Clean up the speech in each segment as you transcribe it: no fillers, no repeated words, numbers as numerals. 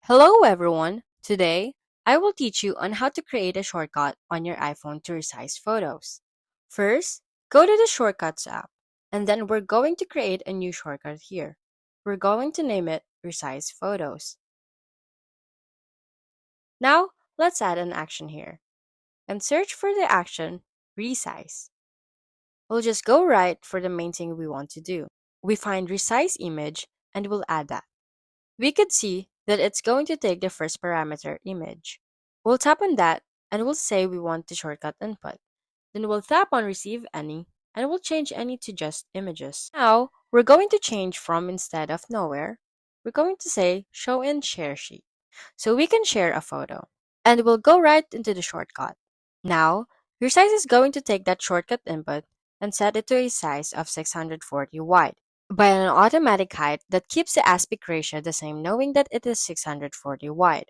Hello everyone! Today, I will teach you on how to create a shortcut on your iPhone to resize photos. First, go to the Shortcuts app, and then we're going to create a new shortcut here. We're going to name it Resize Photos. Now, let's add an action here, and search for the action Resize. We'll just go right for the main thing we want to do. We find Resize Image, and we'll add that. We could see that it's going to take the first parameter image. We'll tap on that and we'll say we want the shortcut input. Then we'll tap on receive any and we'll change any to just images. Now we're going to change from instead of nowhere, we're going to say show in share sheet. So we can share a photo. And we'll go right into the shortcut. Now, your size is going to take that shortcut input and set it to a size of 640 wide by an automatic height that keeps the aspect ratio the same knowing that it is 640 wide.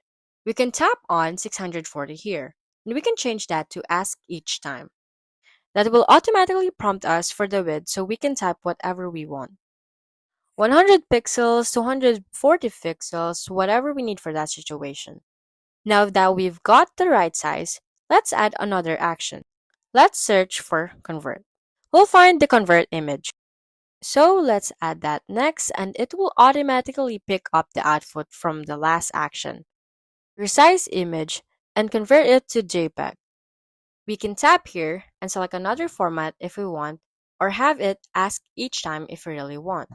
We can tap on 640 here, and we can change that to ask each time. That will automatically prompt us for the width so we can type whatever we want. 100 pixels, 240 pixels, whatever we need for that situation. Now that we've got the right size, let's add another action. Let's search for convert. We'll find the convert image. So let's add that next and it will automatically pick up the output from the last action. Resize image and convert it to JPEG. We can tap here and select another format if we want or have it ask each time if we really want.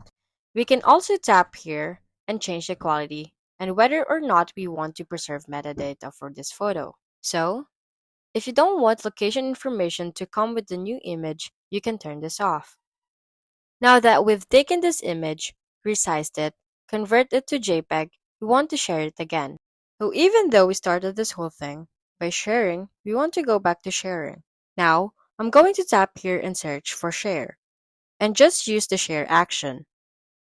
We can also tap here and change the quality and whether or not we want to preserve metadata for this photo. So, if you don't want location information to come with the new image, you can turn this off. Now that we've taken this image, resized it, converted it to JPEG, we want to share it again. So even though we started this whole thing by sharing, we want to go back to sharing. Now, I'm going to tap here and search for share, and just use the share action.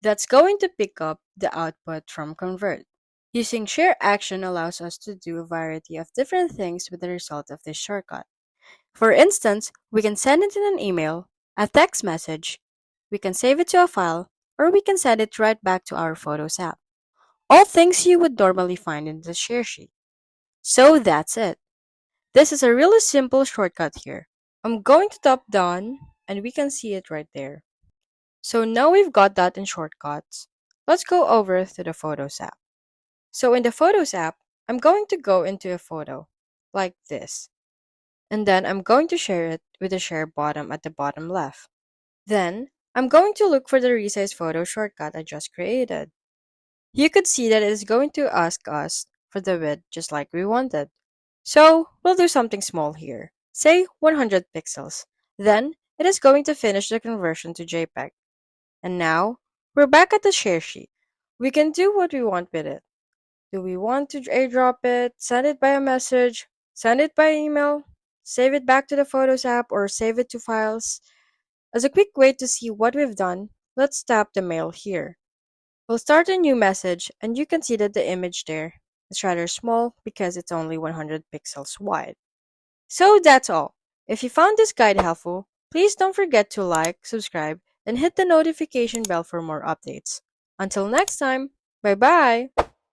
That's going to pick up the output from convert. Using share action allows us to do a variety of different things with the result of this shortcut. For instance, we can send it in an email, a text message, we can save it to a file, or we can send it right back to our Photos app. All things you would normally find in the share sheet. So that's it. This is a really simple shortcut here. I'm going to tap done and we can see it right there. So now we've got that in shortcuts. Let's go over to the Photos app. So in the Photos app, I'm going to go into a photo like this. And then I'm going to share it with the share button at the bottom left. Then I'm going to look for the resize photo shortcut I just created. You could see that it is going to ask us for the width just like we wanted. So we'll do something small here, say 100 pixels. Then it is going to finish the conversion to JPEG. And now we're back at the share sheet. We can do what we want with it. Do we want to airdrop it, send it by a message, send it by email, save it back to the Photos app, or save it to files? As a quick way to see what we've done, let's tap the mail here. We'll start a new message and you can see that the image there is rather small because it's only 100 pixels wide. So that's all. If you found this guide helpful, please don't forget to like, subscribe, and hit the notification bell for more updates. Until next time, bye bye!